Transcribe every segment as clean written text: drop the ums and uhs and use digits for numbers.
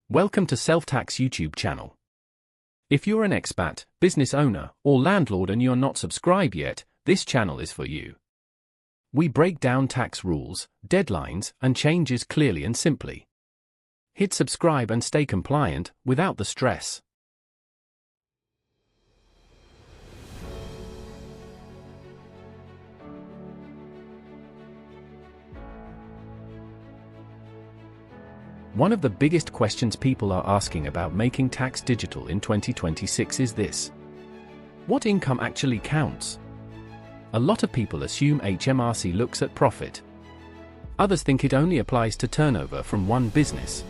Welcome to SelfTax YouTube channel. If you're an expat, business owner, or landlord and you're not subscribed yet, this channel is for you. We break down tax rules, deadlines, and changes clearly and simply. Hit subscribe and stay compliant, without the stress. One of the biggest questions people are asking about making tax digital in 2026 is this: what income actually counts? A lot of people assume HMRC looks at profit. Others think it only applies to turnover from one business.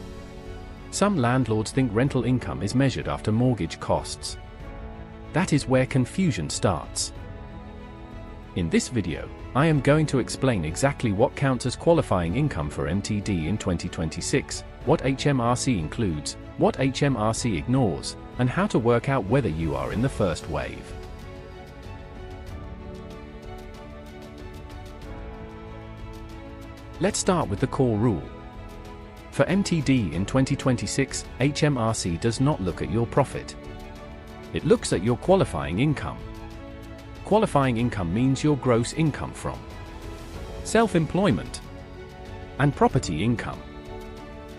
Some landlords think rental income is measured after mortgage costs. That is where confusion starts. In this video, I am going to explain exactly what counts as qualifying income for MTD in 2026, what HMRC includes, what HMRC ignores, and how to work out whether you are in the first wave. Let's start with the core rule. For MTD in 2026, HMRC does not look at your profit. It looks at your qualifying income. Qualifying income means your gross income from self-employment and property income.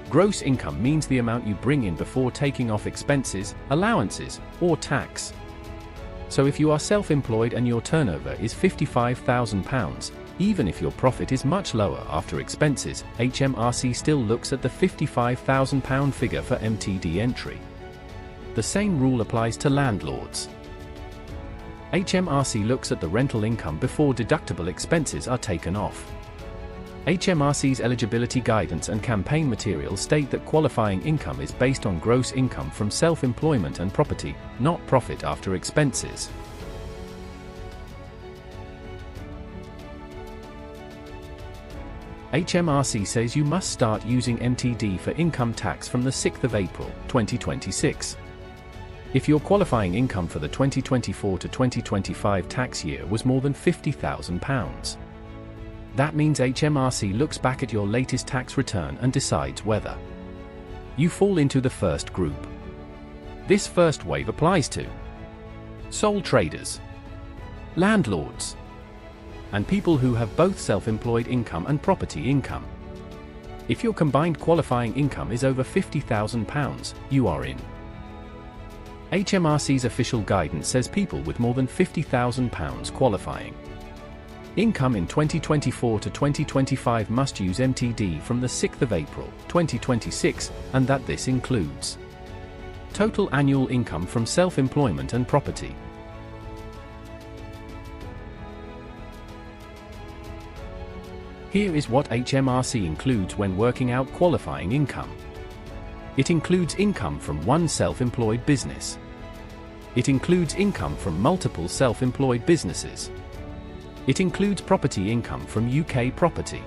Gross income means the amount you bring in before taking off expenses, allowances, or tax. So if you are self-employed and your turnover is £55,000, even if your profit is much lower after expenses, HMRC still looks at the £55,000 figure for MTD entry. The same rule applies to landlords. HMRC looks at the rental income before deductible expenses are taken off. HMRC's eligibility guidance and campaign materials state that qualifying income is based on gross income from self-employment and property, not profit after expenses. HMRC says you must start using MTD for income tax from the 6th of April, 2026. If your qualifying income for the 2024 to 2025 tax year was more than £50,000. That means HMRC looks back at your latest tax return and decides whether you fall into the first group. This first wave applies to sole traders, landlords, and people who have both self-employed income and property income. If your combined qualifying income is over £50,000, you are in. HMRC's official guidance says people with more than £50,000 qualifying income in 2024 to 2025 must use MTD from the 6th of April, 2026, and that this includes total annual income from self-employment and property. Here is what HMRC includes when working out qualifying income. It includes income from one self-employed business. It includes income from multiple self-employed businesses. It includes property income from UK property.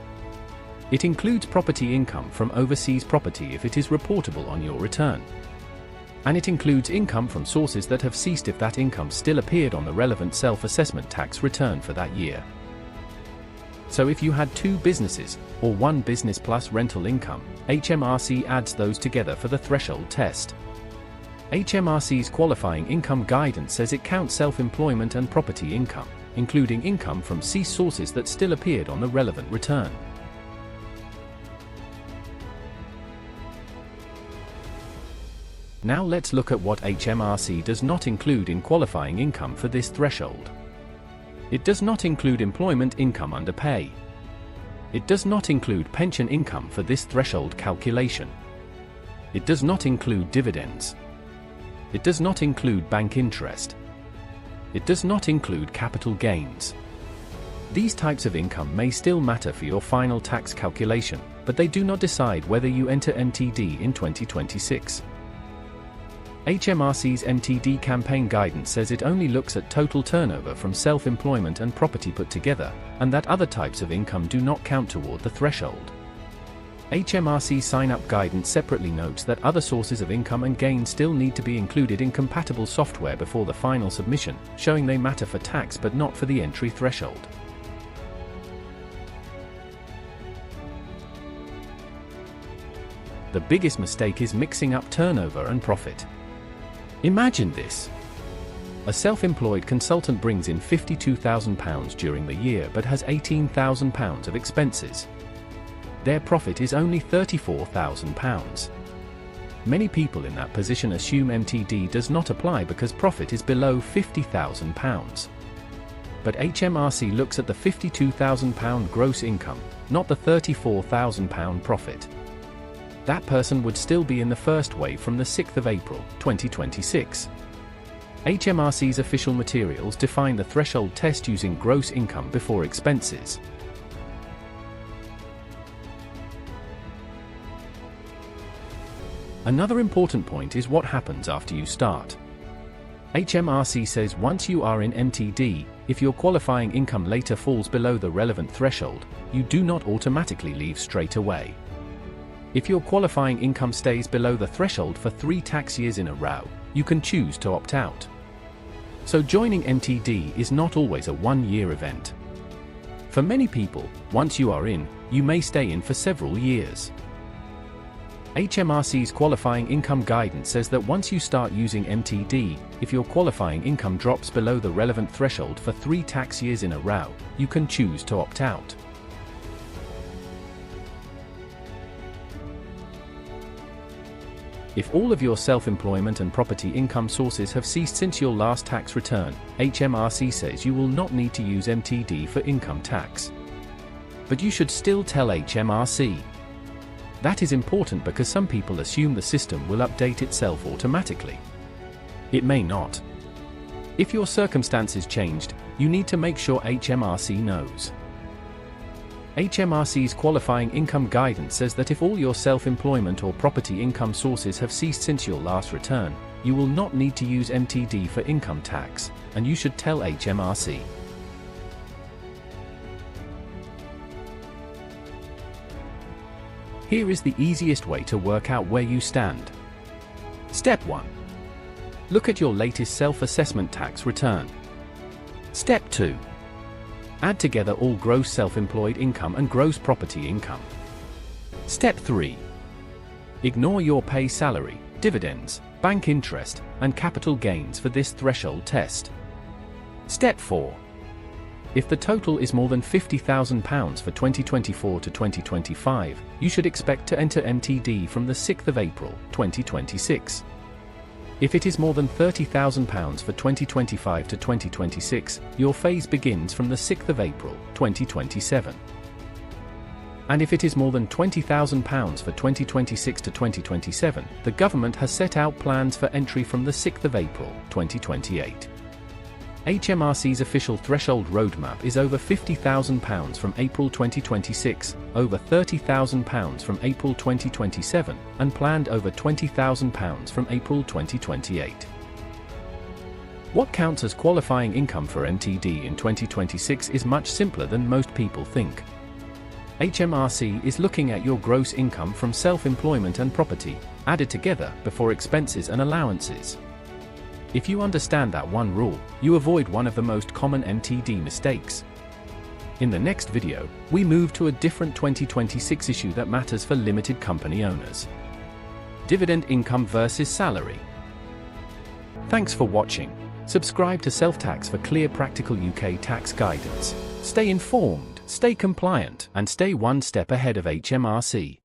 It includes property income from overseas property if it is reportable on your return. And it includes income from sources that have ceased if that income still appeared on the relevant self-assessment tax return for that year. So if you had two businesses, or one business plus rental income, HMRC adds those together for the threshold test. HMRC's qualifying income guidance says it counts self-employment and property income, including income from ceased sources that still appeared on the relevant return. Now let's look at what HMRC does not include in qualifying income for this threshold. It does not include employment income under pay. It does not include pension income for this threshold calculation. It does not include dividends. It does not include bank interest. It does not include capital gains. These types of income may still matter for your final tax calculation, but they do not decide whether you enter MTD in 2026. HMRC's MTD campaign guidance says it only looks at total turnover from self-employment and property put together, and that other types of income do not count toward the threshold. HMRC sign-up guidance separately notes that other sources of income and gain still need to be included in compatible software before the final submission, showing they matter for tax but not for the entry threshold. The biggest mistake is mixing up turnover and profit. Imagine this. A self-employed consultant brings in £52,000 during the year but has £18,000 of expenses. Their profit is only £34,000. Many people in that position assume MTD does not apply because profit is below £50,000. But HMRC looks at the £52,000 gross income, not the £34,000 profit. That person would still be in the first wave from the 6th of April, 2026. HMRC's official materials define the threshold test using gross income before expenses. Another important point is what happens after you start. HMRC says once you are in MTD, if your qualifying income later falls below the relevant threshold, you do not automatically leave straight away. If your qualifying income stays below the threshold for 3 tax years in a row, you can choose to opt out. So joining MTD is not always a one-year event. For many people, once you are in, you may stay in for several years. HMRC's qualifying income guidance says that once you start using MTD, if your qualifying income drops below the relevant threshold for 3 tax years in a row, you can choose to opt out. If all of your self-employment and property income sources have ceased since your last tax return, HMRC says you will not need to use MTD for income tax. But you should still tell HMRC. That is important because some people assume the system will update itself automatically. It may not. If your circumstances changed, you need to make sure HMRC knows. HMRC's qualifying income guidance says that if all your self-employment or property income sources have ceased since your last return, you will not need to use MTD for income tax, and you should tell HMRC. Here is the easiest way to work out where you stand. Step 1. Look at your latest self-assessment tax return. Step 2. Add together all gross self-employed income and gross property income. Step 3. Ignore your pay salary, dividends, bank interest, and capital gains for this threshold test. Step 4. If the total is more than £50,000 for 2024 to 2025, you should expect to enter MTD from the 6th of April, 2026. If it is more than £30,000 for 2025 to 2026, your phase begins from the 6th of April, 2027. And if it is more than £20,000 for 2026 to 2027, the government has set out plans for entry from the 6th of April, 2028. HMRC's official threshold roadmap is over £50,000 from April 2026, over £30,000 from April 2027, and planned over £20,000 from April 2028. What counts as qualifying income for MTD in 2026 is much simpler than most people think. HMRC is looking at your gross income from self-employment and property, added together before expenses and allowances. If you understand that one rule, you avoid one of the most common MTD mistakes. In the next video, we move to a different 2026 issue that matters for limited company owners. Dividend income versus salary. Thanks for watching. Subscribe to SelfTax for clear practical UK tax guidance. Stay informed, stay compliant, and stay one step ahead of HMRC.